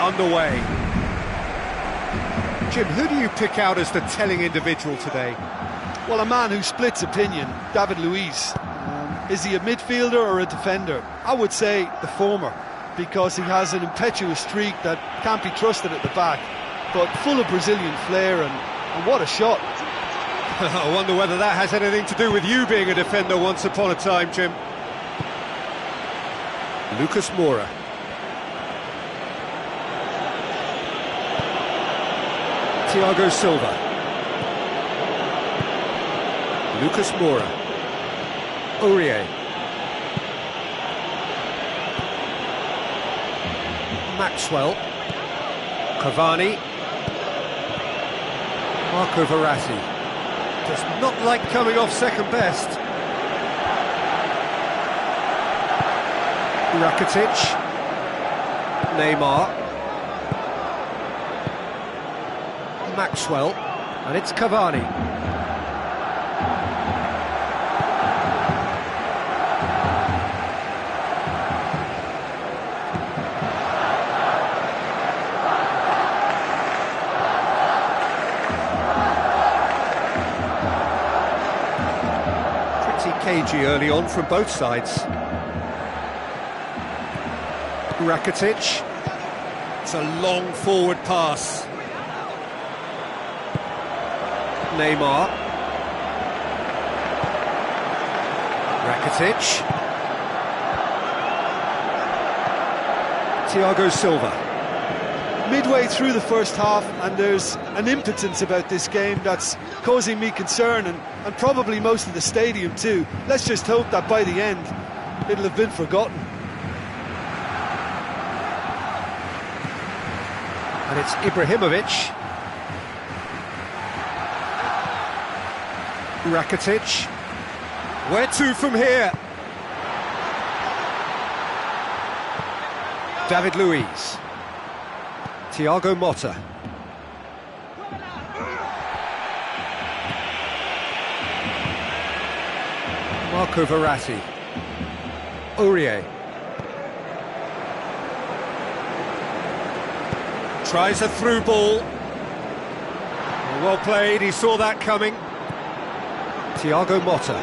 underway. Jim, who do you pick out as the telling individual today? Well, a man who splits opinion, David Luiz. Is he a midfielder or a defender? I would say the former, because he has an impetuous streak that can't be trusted at the back, but full of Brazilian flair, and what a shot. I wonder whether that has anything to do with you being a defender once upon a time, Jim. Lucas Moura. Thiago Silva. Lucas Moura. Aurier. Maxwell. Cavani. Marco Verratti. Does not like coming off second best. Rakitic. Neymar. Maxwell. And it's Cavani. Cagey early on from both sides. Rakitic. It's a long forward pass. Neymar. Rakitic. Thiago Silva. Midway through the first half, and there's an impotence about this game that's causing me concern, and probably most of the stadium too. Let's just hope that by the end it'll have been forgotten. And it's Ibrahimovic. Rakitic. Where to from here? David Luiz. Thiago Motta. Marco Verratti. Aurier. Tries a through ball. Well played, he saw that coming. Thiago Motta.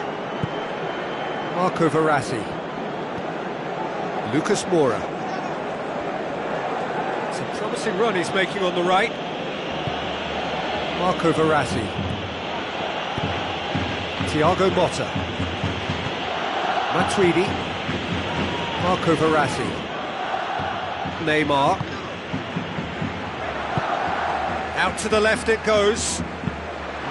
Marco Verratti. Lucas Moura. It's a promising run he's making on the right. Marco Verratti. Thiago Motta. Matuidi. Marco Verratti. Neymar. Out to the left it goes.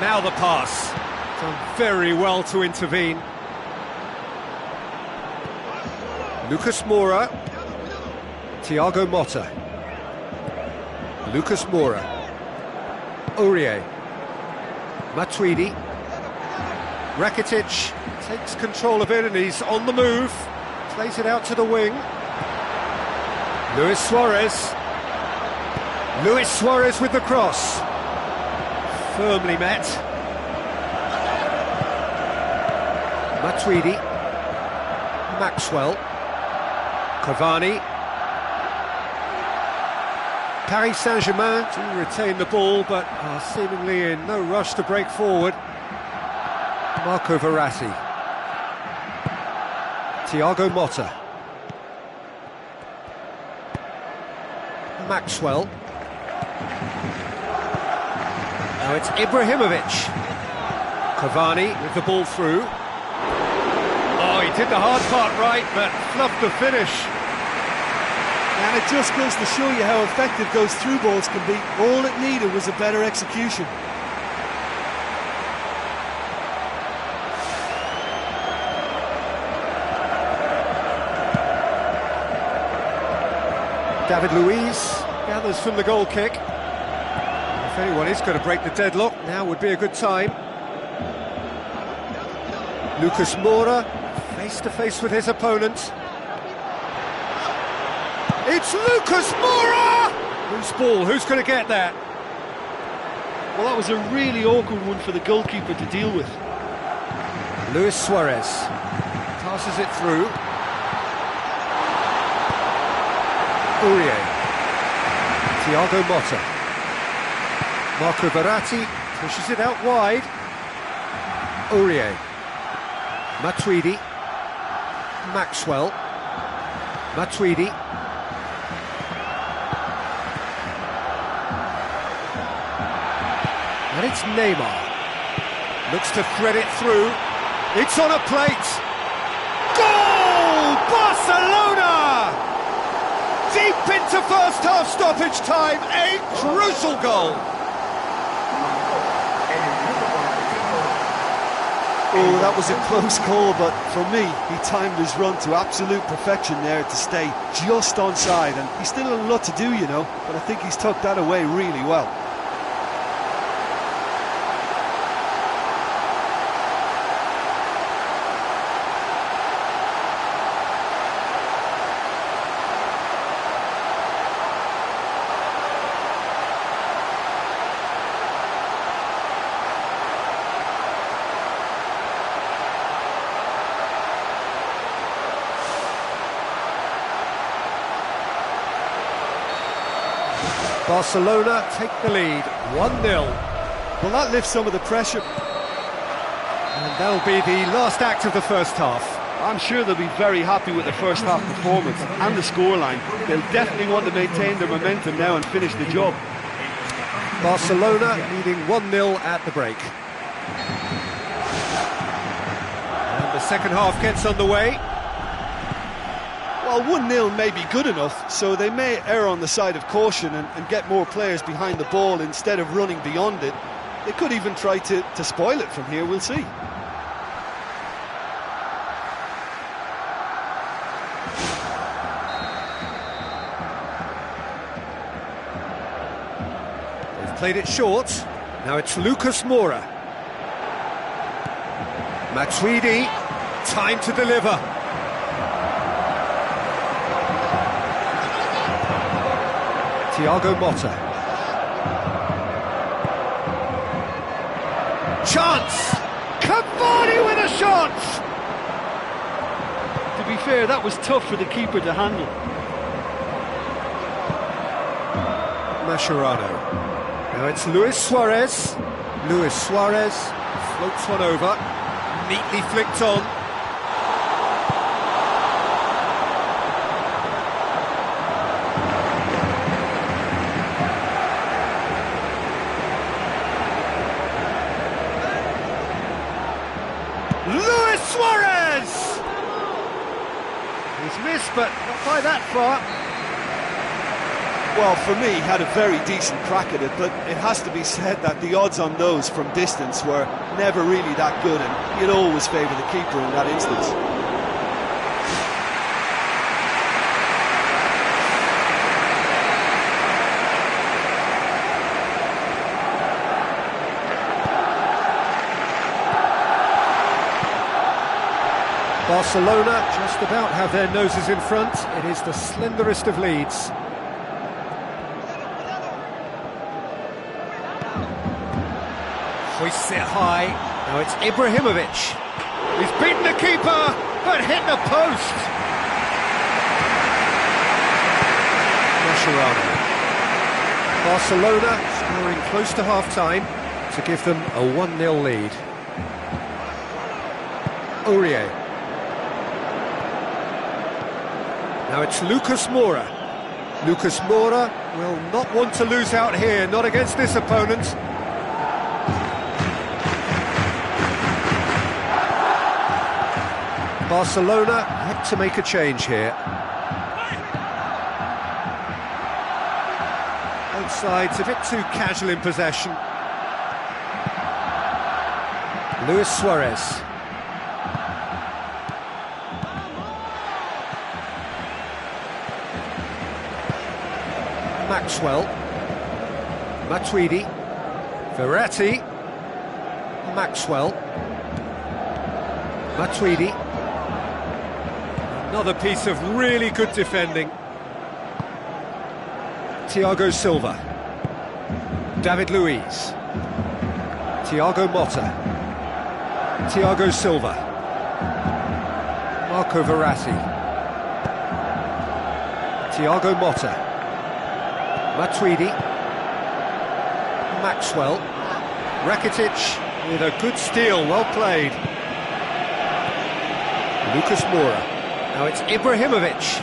Now the pass. Done very well to intervene. Lucas Moura. Thiago Motta. Lucas Moura. Aurier. Matuidi. Rakitic takes control of it and he's on the move. Plays it out to the wing. Luis Suarez. Luis Suarez with the cross. Firmly met. Matuidi. Maxwell. Cavani. Paris Saint-Germain do retain the ball, but are seemingly in no rush to break forward. Marco Verratti. Thiago Motta. Maxwell. Now it's Ibrahimovic. Cavani with the ball through. Oh, he did the hard part right, but fluffed the finish. And it just goes to show you how effective those through balls can be. All it needed was a better execution. David Luiz gathers from the goal kick. If anyone is going to break the deadlock, now would be a good time. Lucas Moura, face to face with his opponent. It's Lucas Moura! Whose ball? Who's going to get that? Well, that was a really awkward one for the goalkeeper to deal with. Luis Suarez passes it through. Aurier. Thiago Motta. Marco Verratti pushes it out wide. Aurier. Matuidi. Maxwell. Matuidi. And it's Neymar. Looks to thread it through. It's on a plate. Goal! Barcelona! Deep into first half stoppage time. A crucial goal. Oh, that was a close call, but for me, he timed his run to absolute perfection there to stay just onside, and he's still a lot to do, you know, but I think he's tucked that away really well. Barcelona take the lead, 1-0. Well, that lifts some of the pressure. And that'll be the last act of the first half. I'm sure they'll be very happy with the first half performance and the scoreline. They'll definitely want to maintain their momentum now and finish the job. Barcelona leading 1-0 at the break. And the second half gets underway. Well, 1-0 may be good enough, so they may err on the side of caution and get more players behind the ball instead of running beyond it. They could even try to spoil it from here, we'll see. They've played it short. Now it's Lucas Moura. Matuidi, time to deliver. Thiago Motta. Chance! Cavani with a shot! To be fair, that was tough for the keeper to handle. Mascherano. Now it's Luis Suarez. Luis Suarez floats one over. Neatly flicked on. Luis Suarez! He's missed, but not by that far. Well, for me, he had a very decent crack at it, but it has to be said that the odds on those from distance were never really that good, and you'd always favour the keeper in that instance. Barcelona just about have their noses in front. It is the slenderest of leads. Hoists it high. Now it's Ibrahimovic. He's beaten the keeper, but hit the post. Mascherano. Barcelona scoring close to half-time to give them a 1-0 lead. Aurier. Now it's Lucas Moura. Lucas Moura will not want to lose out here, not against this opponent. Barcelona had to make a change here. Both sides a bit too casual in possession. Luis Suarez. Maxwell. Matuidi. Verratti. Maxwell. Matuidi. Another piece of really good defending. Thiago Silva. David Luiz. Thiago Motta. Thiago Silva. Marco Verratti. Thiago Motta. Matuidi. Maxwell. Rakitic with a good steal, well played. Lucas Moura. Now it's Ibrahimovic.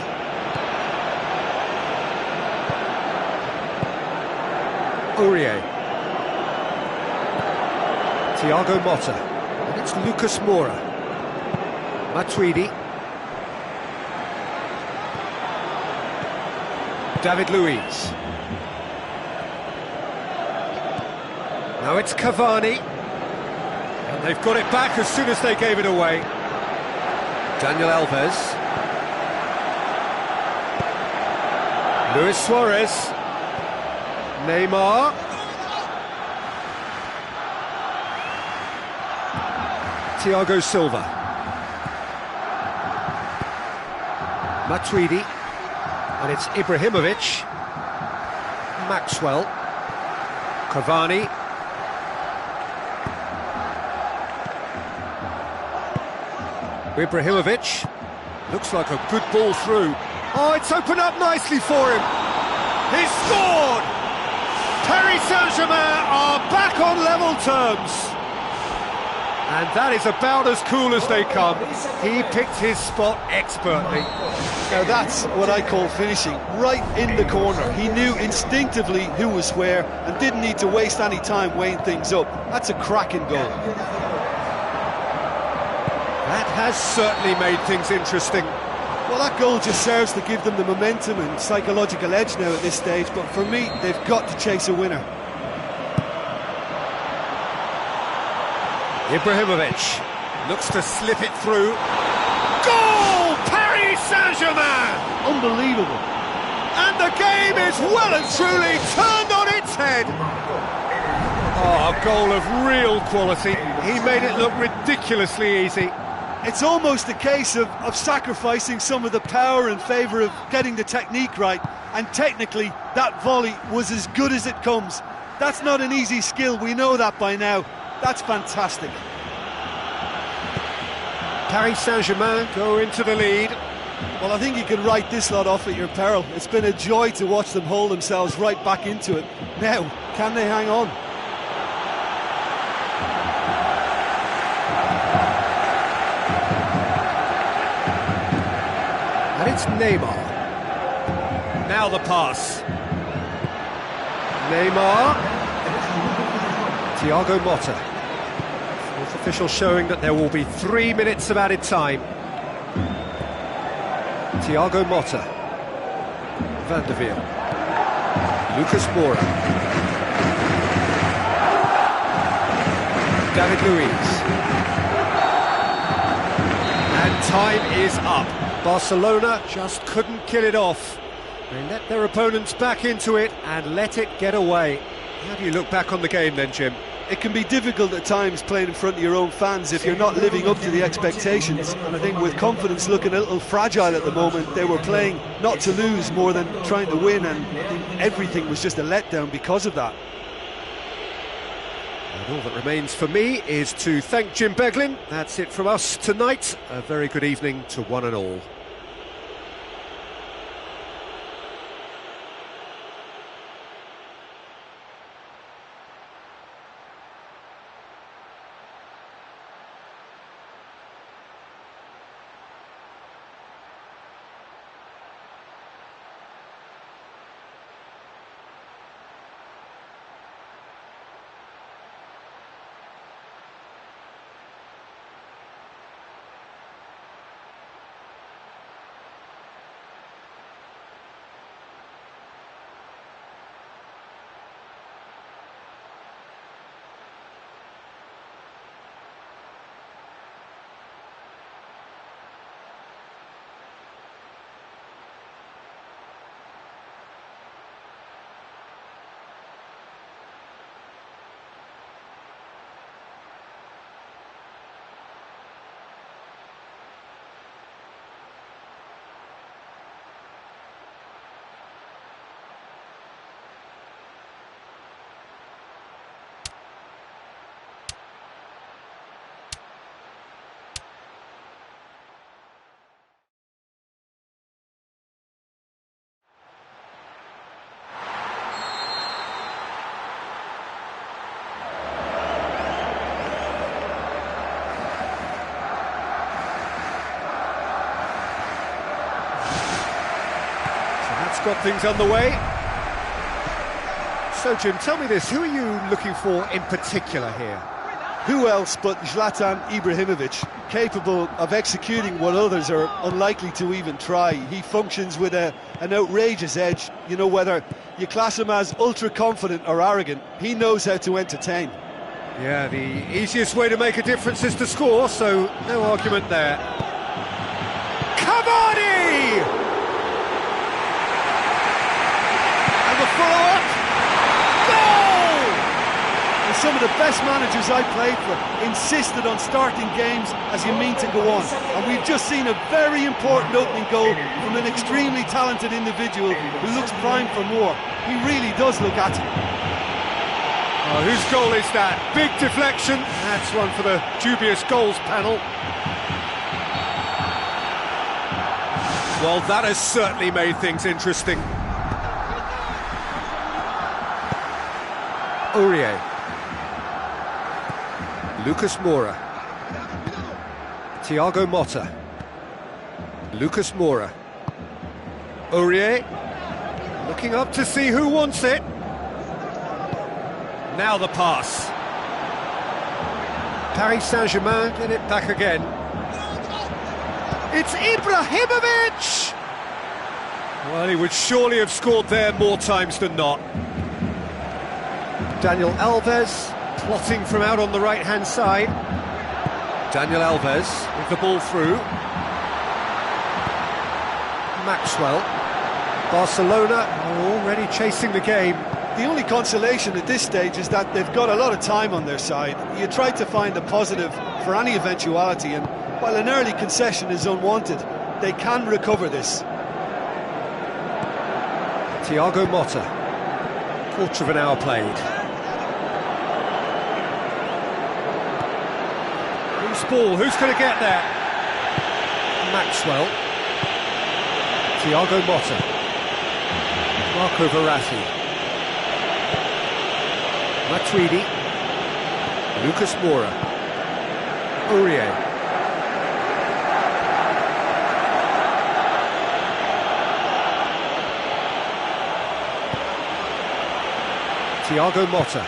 Aurier. Thiago Motta. And it's Lucas Moura. Matuidi. David Luiz. Now it's Cavani. And they've got it back as soon as they gave it away. Daniel Alves. Luis Suarez. Neymar. Thiago Silva. Matuidi. And it's Ibrahimovic. Maxwell. Cavani. Ibrahimovic. Looks like a good ball through. Oh, it's opened up nicely for him. He's scored! Paris Saint-Germain are back on level terms. And that is about as cool as they come. He picked his spot expertly. Now that's what I call finishing, right in the corner. He knew instinctively who was where and didn't need to waste any time weighing things up. That's a cracking goal. That has certainly made things interesting. Well, that goal just serves to give them the momentum and psychological edge now at this stage, but for me, they've got to chase a winner. Ibrahimovic looks to slip it through. Goal! Paris Saint-Germain! Unbelievable. And the game is well and truly turned on its head. Oh, a goal of real quality. He made it look ridiculously easy. It's almost a case of sacrificing some of the power in favour of getting the technique right, and technically that volley was as good as it comes. That's not an easy skill, we know that by now. That's fantastic. Paris Saint-Germain go into the lead. Well, I think you can write this lot off at your peril. It's been a joy to watch them hold themselves right back into it. Now, can they hang on? And it's Neymar. Now the pass. Neymar. Thiago Motta. Fourth official showing that there will be 3 minutes of added time. Thiago Motta. Van der Veer. Lucas Moura. David Luiz. And time is up. Barcelona just couldn't kill it off. They let their opponents back into it and let it get away. How do you look back on the game then, Jim? It can be difficult at times playing in front of your own fans if you're not living up to the expectations. And I think with confidence looking a little fragile at the moment, they were playing not to lose more than trying to win, and I think everything was just a letdown because of that. And all that remains for me is to thank Jim Beglin. That's it from us tonight. A very good evening to one and all. got things underway. So, Jim, tell me this, who are you looking for in particular here? Who else but Zlatan Ibrahimovic, capable of executing what others are unlikely to even try. He functions with an outrageous edge. You know, whether you class him as ultra-confident or arrogant, he knows how to entertain. Yeah, the easiest way to make a difference is to score, so no argument there. Cavani! And the follow-up. Goal! And some of the best managers I played for insisted on starting games as you mean to go on. And we've just seen a very important opening goal from an extremely talented individual who looks primed for more. He really does look at it. Oh, whose goal is that? Big deflection. That's one for the dubious goals panel. Well, that has certainly made things interesting. Aurier. Lucas Moura. Thiago Motta. Lucas Moura. Aurier. Looking up to see who wants it. Now the pass. Paris Saint-Germain get it back again. It's Ibrahimovic! Well, he would surely have scored there more times than not. Daniel Alves plotting from out on the right-hand side. Daniel Alves with the ball through. Maxwell. Barcelona are already chasing the game. The only consolation at this stage is that they've got a lot of time on their side. You try to find a positive for any eventuality, and while an early concession is unwanted, they can recover this. Thiago Motta. Quarter of an hour played. Loose ball, who's going to get there? Maxwell. Thiago Motta. Marco Verratti. Matuidi. Lucas Moura. Aurier. Thiago Motta.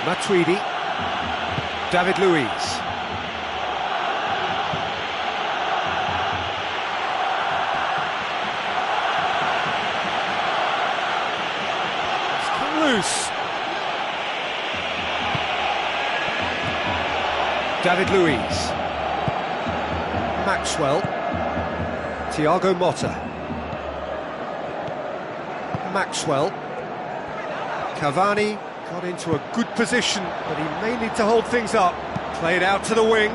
Matuidi. David Luiz. It's come loose. David Luiz. Maxwell. Thiago Motta. Maxwell. Cavani got into a good position, but he may need to hold things up. Played out to the wing.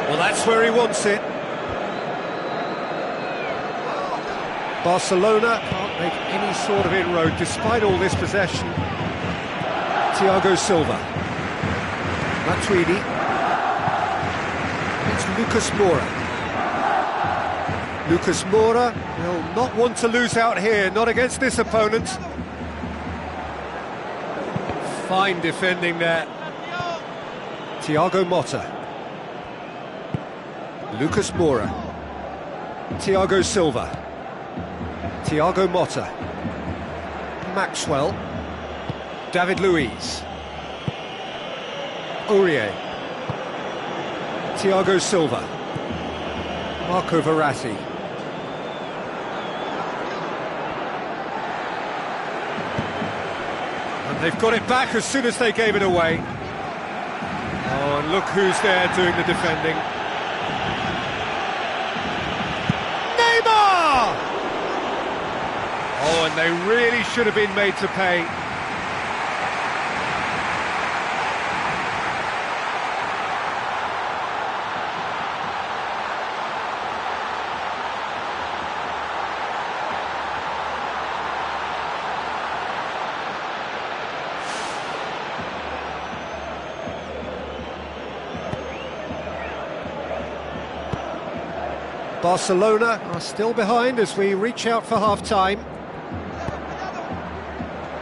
Well, that's where he wants it. Barcelona can't make any sort of inroad despite all this possession. Thiago Silva. Matuidi. It's Lucas Moura. Lucas Moura will not want to lose out here, not against this opponent. Fine defending there. Thiago Motta. Lucas Moura. Thiago Silva. Thiago Motta. Maxwell. David Luiz. Aurier. Thiago Silva. Marco Verratti. And they've got it back as soon as they gave it away. Oh, and look who's there doing the defending. Oh, and they really should have been made to pay. Barcelona are still behind as we reach out for half-time.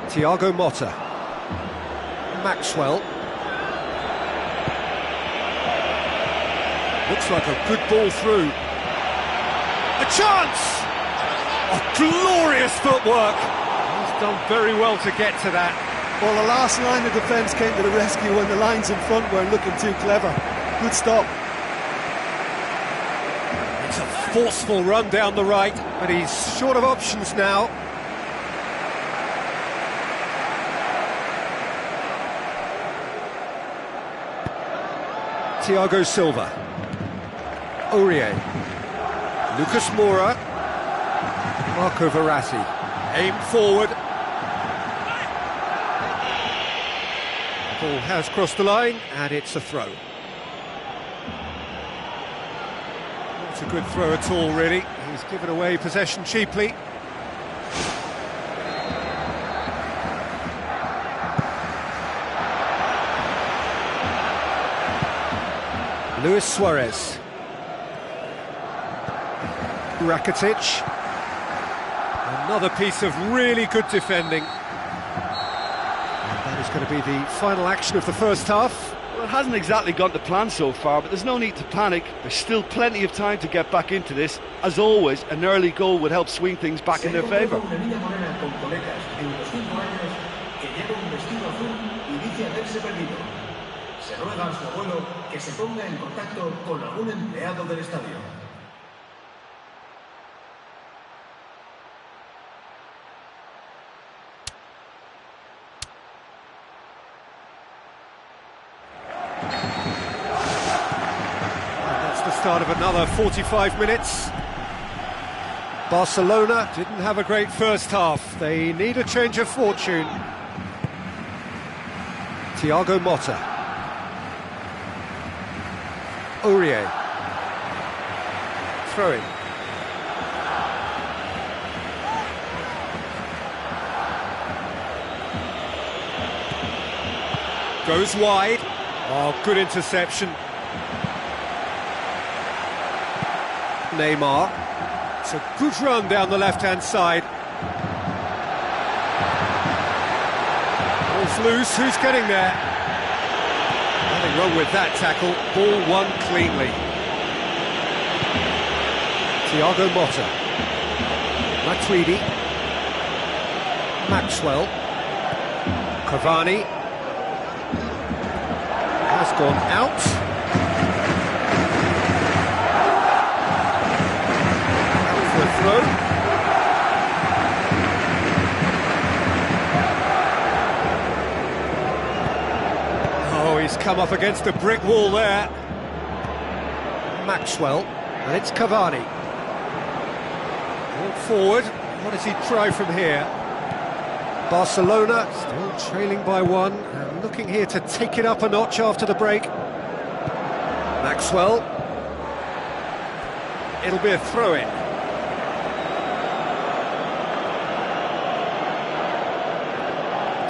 Thiago Motta. Maxwell. Looks like a good ball through. A chance! Oh, glorious footwork! He's done very well to get to that. Well, the last line of defence came to the rescue when the lines in front weren't looking too clever. Good stop. It's a forceful run down the right, but he's short of options now. Thiago Silva. Aurier. Lucas Moura. Marco Verratti. Aim forward. The ball has crossed the line, and it's a throw. Not a good throw at all, really. He's given away possession cheaply. Luis Suarez. Rakitic. Another piece of really good defending. And that is going to be the final action of the first half. Well, it hasn't exactly gone to plan so far, but there's no need to panic. There's still plenty of time to get back into this. As always, an early goal would help swing things back in their favour. Se ruega a su abuelo que se ponga en contacto con algún empleado del estadio. And that's the start of another 45 minutes. Barcelona didn't have a great first half. They need a change of fortune. Thiago Motta. Aurier. Throwing. Goes wide. Oh, good interception. Neymar. It's a good run down the left-hand side. Ball's loose, who's getting there? Nothing wrong with that tackle, ball won cleanly. Thiago Motta. Matuidi. Maxwell. Cavani. Has gone out. Out for a throw. He's come up against a brick wall there. Maxwell, and it's Cavani. Ball forward, what does he try from here? Barcelona still trailing by one, and looking here to take it up a notch after the break. Maxwell. It'll be a throw-in.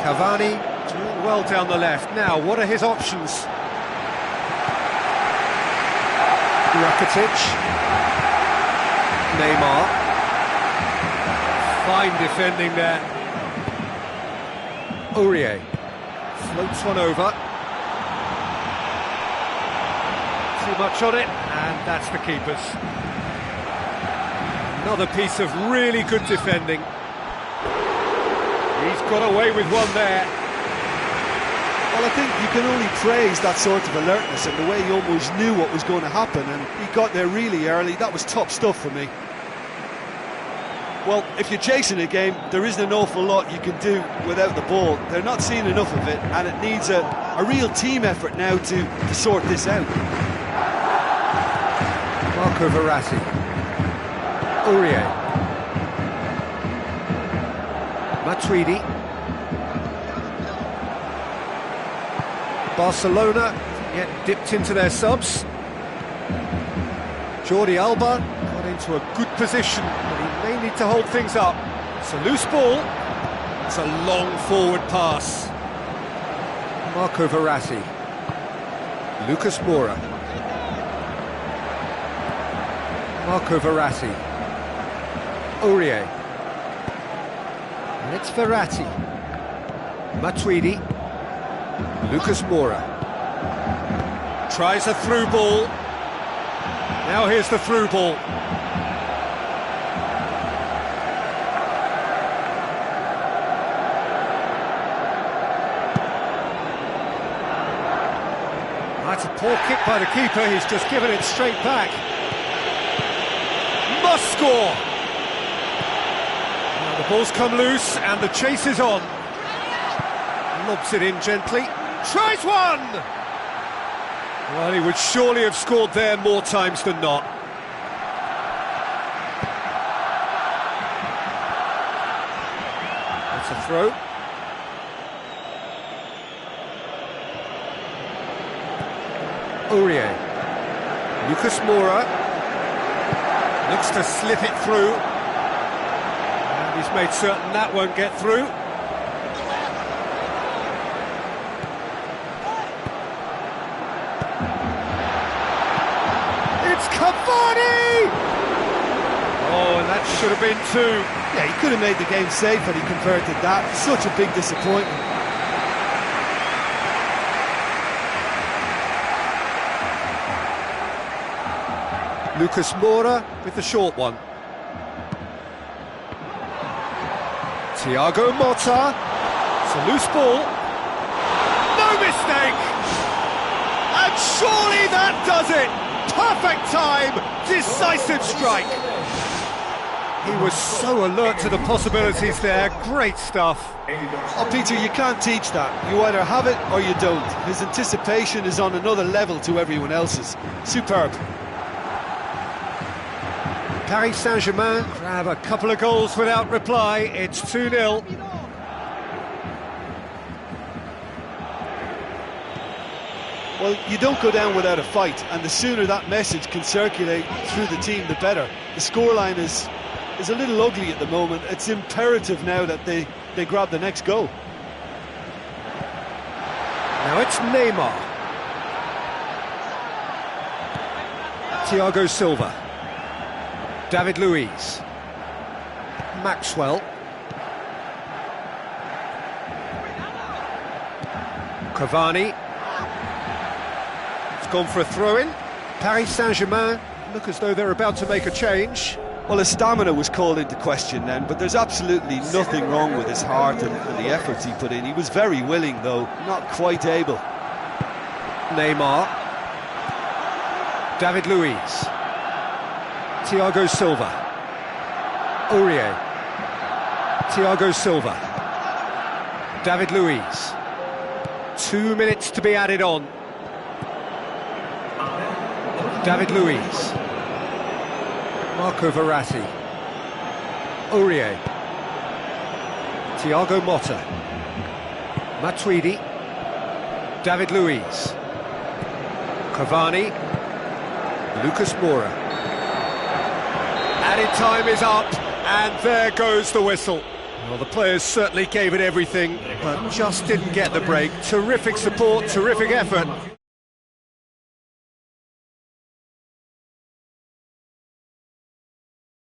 Cavani. Doing well down the left. Now, what are his options? Rakitic. Neymar. Fine defending there. Aurier. Floats one over. Too much on it, and that's the keeper's. Another piece of really good defending. He's got away with one there. Well, I think you can only praise that sort of alertness and the way he almost knew what was going to happen, and he got there really early. That was top stuff for me. Well, if you're chasing a game, there isn't an awful lot you can do without the ball. They're not seeing enough of it, and it needs a real team effort now to sort this out. Marco Verratti. Aurier. Matuidi. Barcelona yet dipped into their subs. Jordi Alba got into a good position, but he may need to hold things up. It's a loose ball. It's a long forward pass. Marco Verratti. Lucas Moura. Marco Verratti. Aurier. And it's Verratti. Matuidi. Lucas Moura tries a through ball. Now here's the through ball. That's a poor kick by the keeper, he's just given it straight back. Must score! Now the ball's come loose and the chase is on. Lobs it in gently, tries one! Well, he would surely have scored there more times than not. That's a throw. Aurier. Lucas Moura. Looks to slip it through. And he's made certain that won't get through. It's Cavani! Oh, and that should have been two. Yeah, he could have made the game safe had he converted that. Such a big disappointment. Lucas Moura with the short one. Thiago Motta. It's a loose ball. No mistake! And surely that does it! Perfect time! Decisive strike! He was so alert to the possibilities there. Great stuff. Oh, Peter, you can't teach that. You either have it or you don't. His anticipation is on another level to everyone else's. Superb. Paris Saint-Germain grab a couple of goals without reply. It's 2-0. Well, you don't go down without a fight, and the sooner that message can circulate through the team, the better. The scoreline is a little ugly at the moment. It's imperative now that they grab the next goal. Now it's Neymar. Thiago Silva. David Luiz. Maxwell. Cavani. It's gone for a throw-in. Paris Saint-Germain look as though they're about to make a change. Well, his stamina was called into question then, but there's absolutely nothing wrong with his heart and the efforts he put in. He was very willing, though, not quite able. Neymar. David Luiz. Thiago Silva. Aurier. Thiago Silva. David Luiz. 2 minutes to be added on. David Luiz. Marco Verratti. Aurier. Thiago Motta. Matuidi. David Luiz. Cavani. Lucas Moura. Added time is up, and there goes the whistle. Well, the players certainly gave it everything, but just didn't get the break. Terrific support, terrific effort.